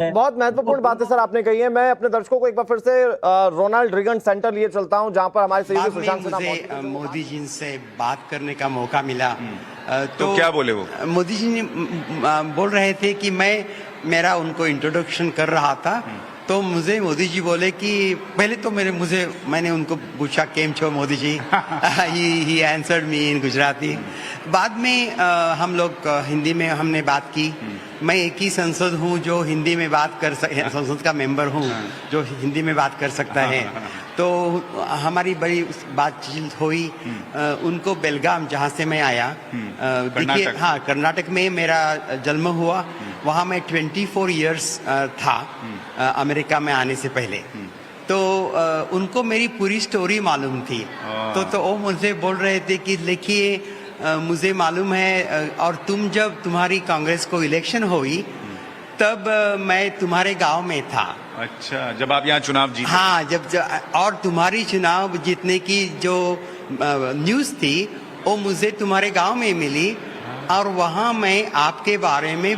बहुत महत्वपूर्ण बातें सर आपने कही है। मैं अपने दर्शकों को एक बार फिर से रोनाल्ड रीगन सेंटर लिए चलता हूं, जहां पर हमारे सहयोगी सुशांत सिन्हा मुझे मोदी जी से बात करने का मौका मिला। तो क्या बोले वो? मोदी जी ने बोल रहे थे कि मेरा उनको इंट्रोडक्शन कर रहा था, तो मुझे मोदी जी बोले कि पहले तो मैंने उनको पूछा केम छो मोदी जी। ही आंसर्ड मी इन गुजराती। बाद में हम लोग हिंदी में हमने बात की। मैं एक ही संसद हूँ जो हिंदी में बात कर संसद का मेंबर हूँ जो हिंदी में बात कर सकता है। तो हमारी बड़ी बातचीत हुई। उनको बेलगाम जहाँ से मैं आया, देखिए, हाँ, कर्नाटक में मेरा जन्म हुआ। वहाँ मैं 24 इयर्स था अमेरिका में आने से पहले। तो उनको मेरी पूरी स्टोरी मालूम थी। तो वो मुझे बोल रहे थे कि देखिए, मुझे मालूम है, और जब तुम्हारी कांग्रेस को इलेक्शन हुई तब मैं तुम्हारे गांव में था। अच्छा, जब आप यहाँ चुनाव जीते? हाँ, और तुम्हारी चुनाव जीतने की जो न्यूज़ थी वो मुझे तुम्हारे गांव में मिली, और वहाँ मैं आपके बारे में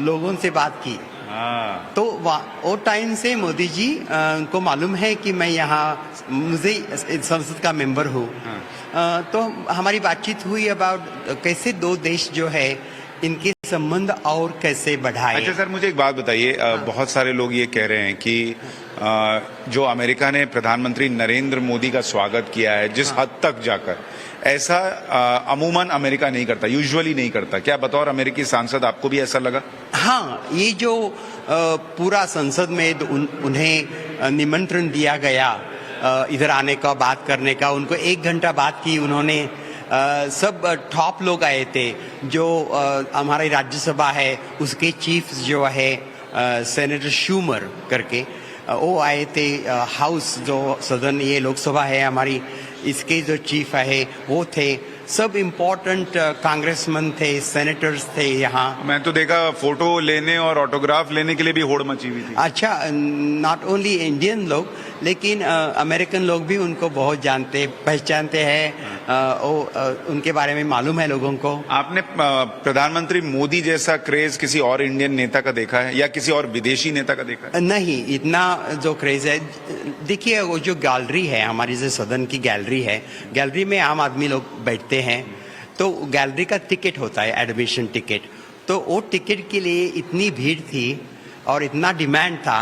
लोगों से बात की। तो वो टाइम से मोदी जी को मालूम है कि मैं यहाँ मुझे संसद का मेंबर हूँ। तो हमारी बातचीत हुई अबाउट कैसे दो देश जो है इनके संबंध और कैसे बढ़ाए। अच्छा सर, मुझे एक बात बताइए। बहुत सारे लोग ये कह रहे हैं कि जो अमेरिका ने प्रधानमंत्री नरेंद्र मोदी का स्वागत किया है जिस हद तक जाकर, ऐसा अमूमन अमेरिका नहीं करता, यूजुअली नहीं करता। क्या बतौर अमेरिकी सांसद आपको भी ऐसा लगा? हाँ, ये जो पूरा संसद में उन्हें निमंत्रण दिया गया इधर आने का, बात करने का, उनको 1 घंटा बात की उन्होंने। सब टॉप लोग आए थे। जो हमारी राज्यसभा है उसके चीफ जो है सेनेटर शूमर करके, वो आए थे। हाउस जो सदन, ये लोकसभा है हमारी, इसके जो चीफ है वो थे। सब इम्पोर्टेंट कांग्रेसमैन थे, सेनेटर्स थे यहाँ। मैं तो देखा फोटो लेने और ऑटोग्राफ लेने के लिए भी होड़ मची हुई थी। अच्छा, नॉट ओनली इंडियन लोग, लेकिन अमेरिकन लोग भी उनको बहुत पहचानते हैं। उनके बारे में मालूम है लोगों को। आपने प्रधानमंत्री मोदी जैसा क्रेज किसी और इंडियन नेता का देखा है या किसी और विदेशी नेता का देखा है? नहीं, इतना जो क्रेज है। देखिए, वो जो गैलरी है हमारी, जो सदन की गैलरी है, गैलरी में आम आदमी लोग बैठते हैं। तो गैलरी का टिकट होता है, एडमिशन टिकट। तो वो टिकट के लिए इतनी भीड़ थी और इतना डिमांड था।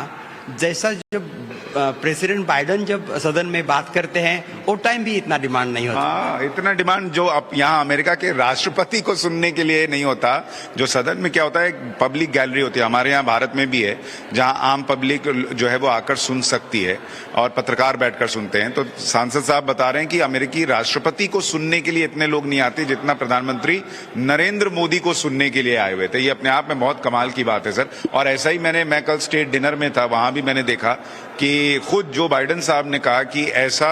जैसा जब प्रेसिडेंट बाइडेन जब सदन में बात करते हैं, वो टाइम भी इतना डिमांड नहीं होता। हाँ, इतना डिमांड जो अब यहाँ अमेरिका के राष्ट्रपति को सुनने के लिए नहीं होता। जो सदन में क्या होता है, पब्लिक गैलरी होती है, हमारे यहाँ भारत में भी है, जहाँ आम पब्लिक जो है वो आकर सुन सकती है और पत्रकार बैठकर सुनते हैं। तो सांसद साहब बता रहे हैं कि अमेरिकी राष्ट्रपति को सुनने के लिए इतने लोग नहीं आते जितना प्रधानमंत्री नरेंद्र मोदी को सुनने के लिए आए हुए थे। ये अपने आप में बहुत कमाल की बात है सर। और ऐसा ही मैं कल स्टेट डिनर में था, वहां भी मैंने देखा कि खुद जो बाइडेन साहब ने कहा कि ऐसा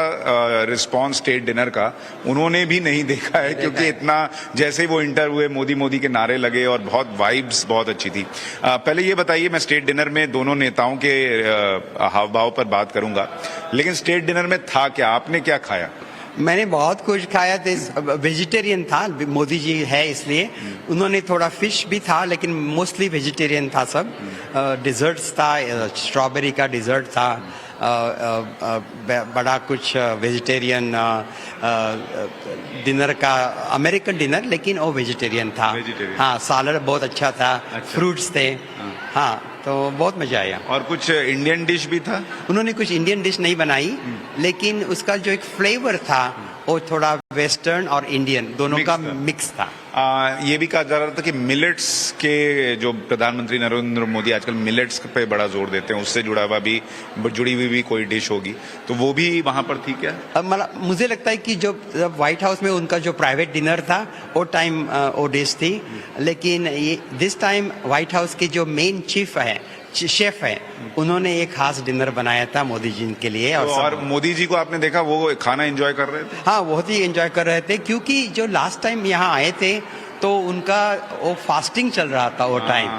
रिस्पॉन्स स्टेट डिनर का उन्होंने भी नहीं देखा है, क्योंकि इतना जैसे ही वो इंटर हुए मोदी मोदी के नारे लगे और बहुत वाइब्स बहुत अच्छी थी। पहले ये बताइए, मैं स्टेट डिनर में दोनों नेताओं के हाव भाव पर बात करूंगा, लेकिन स्टेट डिनर में था क्या, आपने क्या खाया? मैंने बहुत कुछ खाया था। वेजिटेरियन था, मोदी जी है इसलिए। उन्होंने थोड़ा फिश भी था, लेकिन मोस्टली वेजिटेरियन था सब। डिजर्ट्स था, स्ट्रॉबेरी का डिजर्ट था, बड़ा कुछ वेजिटेरियन डिनर का, अमेरिकन डिनर, लेकिन वो वेजिटेरियन था। हाँ, सैलड बहुत अच्छा था। फ्रूट्स थे। हाँ, तो बहुत मजा आया। और कुछ इंडियन डिश भी था? उन्होंने कुछ इंडियन डिश नहीं बनाई, लेकिन उसका जो एक फ्लेवर था वो थोड़ा वेस्टर्न और इंडियन दोनों का मिक्स था। ये भी कहा जा रहा था कि मिलेट्स के, जो प्रधानमंत्री नरेंद्र मोदी आजकल मिलेट्स पे बड़ा जोर देते हैं, उससे जुड़ी हुई भी कोई डिश होगी, तो वो भी वहां पर थी क्या? मुझे लगता है कि जब व्हाइट हाउस में उनका जो प्राइवेट डिनर था वो टाइम वो डिश थी, लेकिन ये दिस टाइम व्हाइट हाउस के जो मेन शेफ है, उन्होंने एक खास डिनर बनाया था मोदी जी के लिए। और मोदी जी को आपने देखा वो खाना एंजॉय कर रहे थे? हाँ, बहुत ही एंजॉय कर रहे थे, क्योंकि जो लास्ट टाइम यहाँ आए थे तो उनका वो फास्टिंग चल रहा था वो टाइम,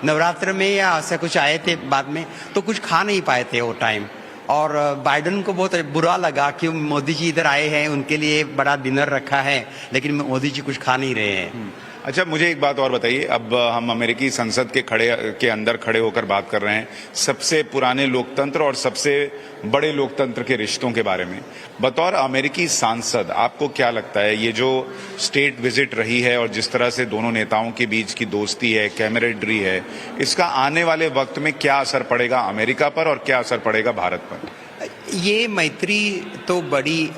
नवरात्र में या ऐसा कुछ आए थे बाद में, तो कुछ खा नहीं पाए थे वो टाइम। और बाइडेन को बहुत बुरा लगा कि मोदी जी इधर आए हैं, उनके लिए बड़ा डिनर रखा है, लेकिन मोदी जी कुछ खा नहीं रहे हैं। अच्छा, मुझे एक बात और बताइए। अब हम अमेरिकी संसद के अंदर खड़े होकर बात कर रहे हैं सबसे पुराने लोकतंत्र और सबसे बड़े लोकतंत्र के रिश्तों के बारे में। बतौर अमेरिकी सांसद आपको क्या लगता है, ये जो स्टेट विजिट रही है और जिस तरह से दोनों नेताओं के बीच की दोस्ती है, कैमरेडरी है, इसका आने वाले वक्त में क्या असर पड़ेगा अमेरिका पर और क्या असर पड़ेगा भारत पर? ये मैत्री तो बड़ी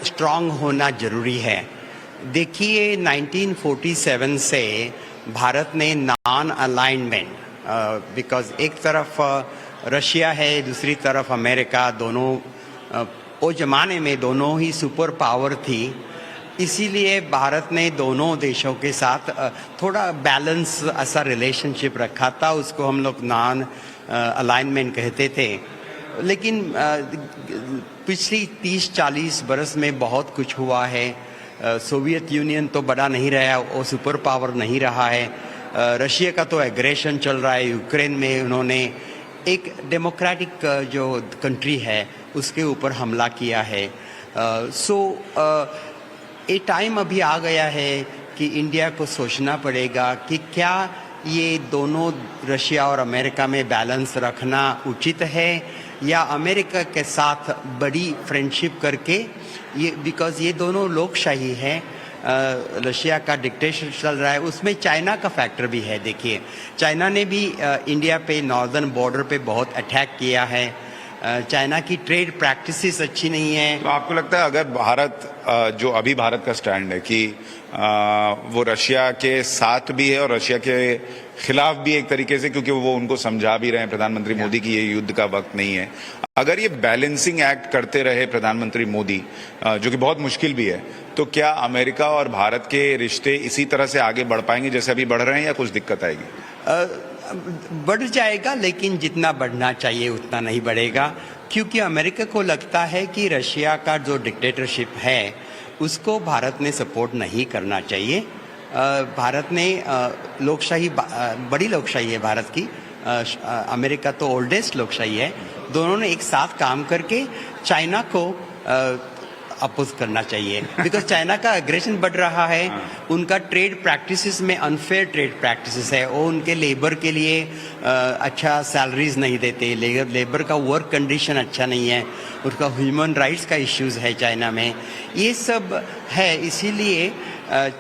स्ट्रांग होना जरूरी है। देखिए 1947 से भारत ने नॉन अलाइनमेंट, बिकॉज एक तरफ रशिया है, दूसरी तरफ अमेरिका, दोनों वो जमाने में दोनों ही सुपर पावर थी, इसीलिए भारत ने दोनों देशों के साथ थोड़ा बैलेंस ऐसा रिलेशनशिप रखा था। उसको हम लोग नॉन अलाइनमेंट कहते थे। लेकिन पिछली 30-40 बरस में बहुत कुछ हुआ है। सोवियत यूनियन तो बड़ा नहीं रहा, वो सुपर पावर नहीं रहा है। रशिया का तो एग्रेशन चल रहा है यूक्रेन में, उन्होंने एक डेमोक्रेटिक जो कंट्री है उसके ऊपर हमला किया है। ये टाइम अभी आ गया है कि इंडिया को सोचना पड़ेगा कि क्या ये दोनों रशिया और अमेरिका में बैलेंस रखना उचित है, या अमेरिका के साथ बड़ी फ्रेंडशिप करके ये, बिकॉज ये दोनों लोकशाही है। रशिया का डिक्टेटरशिप चल रहा है, उसमें चाइना का फैक्टर भी है। देखिए चाइना ने भी इंडिया पे नॉर्दर्न बॉर्डर पे बहुत अटैक किया है। चाइना की ट्रेड प्रैक्टिसेस अच्छी नहीं है। तो आपको लगता है अगर भारत, जो अभी भारत का स्टैंड है कि वो रशिया के साथ भी है और रशिया के खिलाफ भी एक तरीके से, क्योंकि वो उनको समझा भी रहे हैं प्रधानमंत्री मोदी की ये युद्ध का वक्त नहीं है, अगर ये बैलेंसिंग एक्ट करते रहे प्रधानमंत्री मोदी, जो कि बहुत मुश्किल भी है, तो क्या अमेरिका और भारत के रिश्ते इसी तरह से आगे बढ़ पाएंगे जैसे अभी बढ़ रहे हैं, या कुछ दिक्कत आएगी? बढ़ जाएगा, लेकिन जितना बढ़ना चाहिए उतना नहीं बढ़ेगा, क्योंकि अमेरिका को लगता है कि रशिया का जो डिक्टेटरशिप है उसको भारत ने सपोर्ट नहीं करना चाहिए। भारत ने लोकशाही, बड़ी लोकशाही है भारत की, अमेरिका तो ओल्डेस्ट लोकशाही है। दोनों ने एक साथ काम करके चाइना को अपोज करना चाहिए, बिकॉज चाइना का एग्रेशन बढ़ रहा है। उनका ट्रेड प्रैक्टिसेस में अनफेयर ट्रेड प्रैक्टिसेस है। वो उनके लेबर के लिए अच्छा सैलरीज नहीं देते, लेबर का वर्क कंडीशन अच्छा नहीं है, उसका ह्यूमन राइट्स का इश्यूज है चाइना में, ये सब है। इसीलिए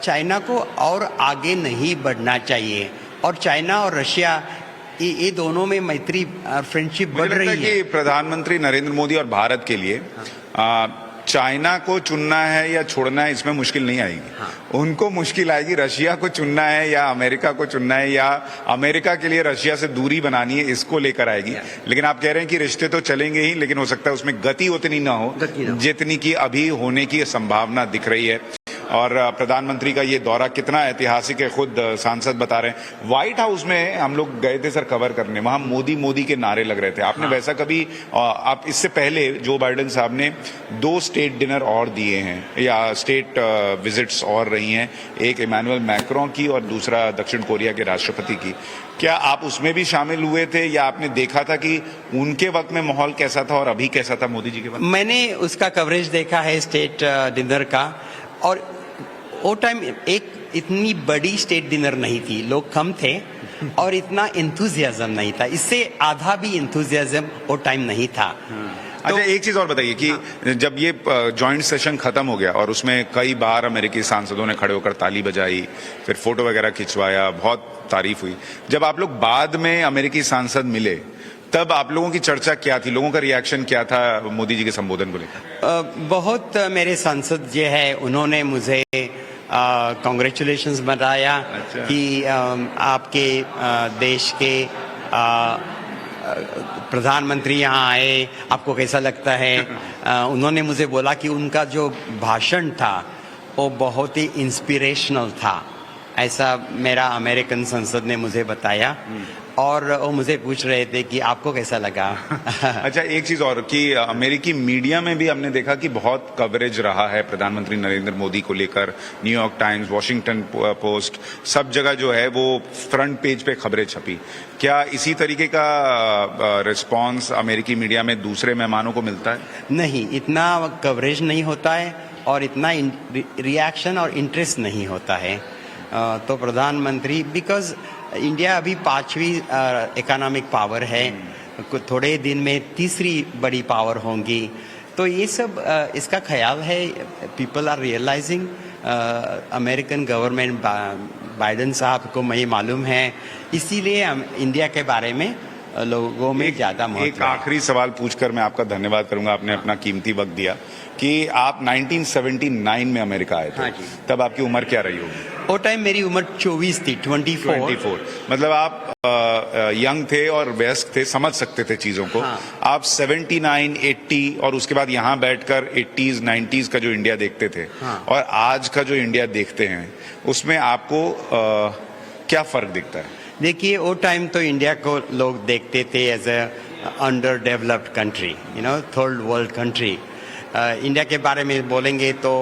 चाइना को और आगे नहीं बढ़ना चाहिए, और चाइना और रशिया ये दोनों में मैत्री फ्रेंडशिप बढ़ रही है। कि प्रधानमंत्री नरेंद्र मोदी और भारत के लिए चाइना को चुनना है या छोड़ना है, इसमें मुश्किल नहीं आएगी। उनको मुश्किल आएगी रशिया को चुनना है या अमेरिका को चुनना है, या अमेरिका के लिए रशिया से दूरी बनानी है, इसको लेकर आएगी। लेकिन आप कह रहे हैं कि रिश्ते तो चलेंगे ही, लेकिन हो सकता है उसमें गति उतनी ना हो जितनी की अभी होने की संभावना दिख रही है। और प्रधानमंत्री का ये दौरा कितना ऐतिहासिक है खुद सांसद बता रहे हैं। व्हाइट हाउस में हम लोग गए थे सर कवर करने, वहां मोदी मोदी के नारे लग रहे थे। आपने वैसा कभी, आप इससे पहले जो बाइडेन साहब ने 2 स्टेट डिनर और दिए हैं या स्टेट विजिट्स और रही हैं, एक इमैनुअल मैक्रोन की और दूसरा दक्षिण कोरिया के राष्ट्रपति की, क्या आप उसमें भी शामिल हुए थे या आपने देखा था कि उनके वक्त में माहौल कैसा था और अभी कैसा था मोदी जी के वक्त? मैंने उसका कवरेज देखा है स्टेट डिनर का, और वो टाइम एक इतनी बड़ी स्टेट डिनर नहीं थी, लोग कम थे और इतना एंथुजियाज्म नहीं था। इससे आधा भी एंथुजियाज्म वो टाइम नहीं था। अच्छा, एक चीज और बताइए कि जब ये जॉइंट सेशन खत्म हो गया और उसमें कई बार अमेरिकी सांसदों ने खड़े होकर ताली बजाई, फिर फोटो वगैरह खिंचवाया, बहुत तारीफ हुई, जब आप लोग बाद में अमेरिकी सांसद मिले तब आप लोगों की चर्चा क्या थी, लोगों का रिएक्शन क्या था मोदी जी के संबोधन को लेकर? बहुत मेरे सांसद जो है उन्होंने मुझे कॉन्ग्रेचुलेशंस बताया। अच्छा। कि आपके देश के प्रधानमंत्री यहाँ आए, आपको कैसा लगता है? उन्होंने मुझे बोला कि उनका जो भाषण था वो बहुत ही इंस्पिरेशनल था, ऐसा मेरा अमेरिकन संसद ने मुझे बताया। और वो मुझे पूछ रहे थे कि आपको कैसा लगा? अच्छा, एक चीज और कि अमेरिकी मीडिया में भी हमने देखा कि बहुत कवरेज रहा है प्रधानमंत्री नरेंद्र मोदी को लेकर। न्यूयॉर्क टाइम्स, वॉशिंगटन पोस्ट, सब जगह जो है वो फ्रंट पेज पे खबरें छपी। क्या इसी तरीके का रिस्पांस अमेरिकी मीडिया में दूसरे मेहमानों को मिलता है? नहीं, इतना कवरेज नहीं होता है और इतना रिएक्शन और इंटरेस्ट नहीं होता है। तो प्रधानमंत्री, बिकॉज इंडिया अभी 5वीं इकोनॉमिक पावर है, थोड़े दिन में तीसरी बड़ी पावर होंगी, तो ये सब इसका ख्याल है. People are realising, American government Biden साहब को मैं मालूम है, इसीलिए इंडिया के बारे में लोगों में ज्यादा महत्व है. एक आखिरी सवाल पूछकर मैं आपका धन्यवाद करूंगा, आपने अपना कीमती वक्त दिया, कि आप 1979 में अमेरिका आए थे. हाँ जी. तब आपकी उम्र क्या रही होगी? वो टाइम मेरी उम्र 24 थी, 24. मतलब आप यंग थे और व्यस्क थे, समझ सकते थे चीजों को. हाँ. आप 79, 80 और उसके बाद यहाँ बैठकर 80s, 90s का जो इंडिया देखते थे, हाँ. और आज का जो इंडिया देखते हैं, उसमें आपको क्या फर्क दिखता है? देखिए, वो टाइम तो इंडिया को लोग देखते थे as a underdeveloped country, third world country. India के बारे में बोलेंगे तो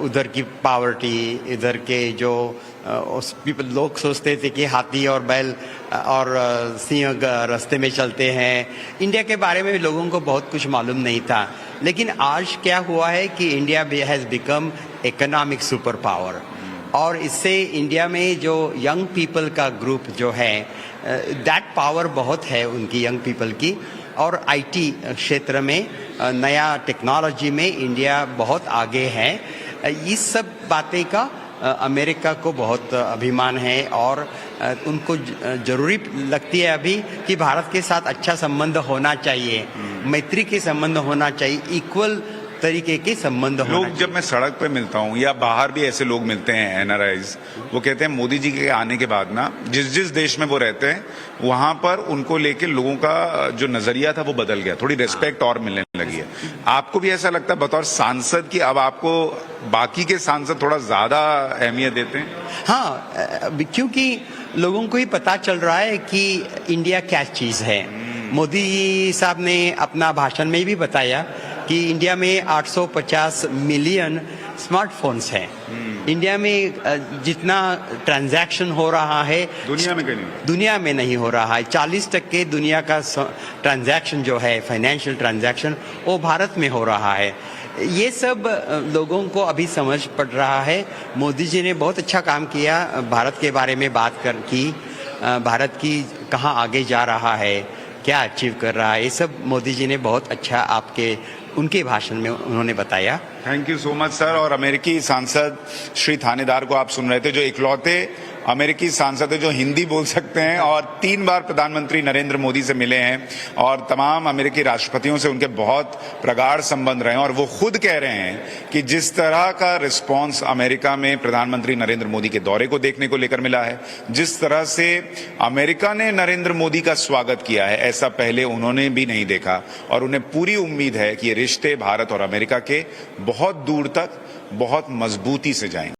उधर की पावर्टी, इधर के जो पीपल, लोग सोचते थे कि हाथी और बैल और सिंह रास्ते में चलते हैं. इंडिया के बारे में लोगों को बहुत कुछ मालूम नहीं था. लेकिन आज क्या हुआ है कि India has become economic super power, और इससे इंडिया में जो यंग पीपल का ग्रुप जो है, दैट पावर बहुत है उनकी यंग पीपल की. और आईटी क्षेत्र में, नया टेक्नोलॉजी में इंडिया बहुत आगे है. इस सब बातें का अमेरिका को बहुत अभिमान है, और उनको जरूरी लगती है अभी कि भारत के साथ अच्छा संबंध होना चाहिए, मैत्री के संबंध होना चाहिए, इक्वल तरीके के संबंध होना चाहिए. जब मैं सड़क पे मिलता हूँ या बाहर भी ऐसे लोग मिलते हैं एनआरआईज, वो कहते हैं मोदी जी के आने के बाद ना, जिस जिस देश में वो रहते हैं वहां पर उनको लेके लोगों का जो नजरिया था वो बदल गया, थोड़ी रिस्पेक्ट और मिलने लगी है. आपको भी ऐसा लगता है बतौर सांसद कि अब आपको बाकी के सांसद थोड़ा ज्यादा अहमियत देते हैं? हाँ, क्योंकि लोगों को ही पता चल रहा है कि इंडिया क्या चीज है. मोदी साहब ने अपना भाषण में भी बताया कि इंडिया में 850 मिलियन स्मार्टफोन्स हैं. इंडिया में जितना ट्रांजैक्शन हो रहा है दुनिया में नहीं हो रहा है. 40% दुनिया का ट्रांजैक्शन जो है, फाइनेंशियल ट्रांजैक्शन, वो भारत में हो रहा है. ये सब लोगों को अभी समझ पड़ रहा है. मोदी जी ने बहुत अच्छा काम किया, भारत के बारे में बात की, भारत की कहाँ आगे जा रहा है, क्या अचीव कर रहा है, ये सब मोदी जी ने बहुत अच्छा उनके भाषण में उन्होंने बताया. Thank you so much sir. और अमेरिकी सांसद श्री थानेदार को आप सुन रहे थे, जो इकलौते अमेरिकी सांसद है जो हिंदी बोल सकते हैं और 3 बार प्रधानमंत्री नरेंद्र मोदी से मिले हैं, और तमाम अमेरिकी राष्ट्रपतियों से उनके बहुत प्रगाढ़ संबंध रहे हैं. और वो खुद कह रहे हैं कि जिस तरह का रिस्पांस अमेरिका में प्रधानमंत्री नरेंद्र मोदी के दौरे को देखने को लेकर मिला है, जिस तरह से अमेरिका ने नरेंद्र मोदी का स्वागत किया है, ऐसा पहले उन्होंने भी नहीं देखा. और उन्हें पूरी उम्मीद है कि ये रिश्ते भारत और अमेरिका के बहुत दूर तक बहुत मजबूती से जाएंगे.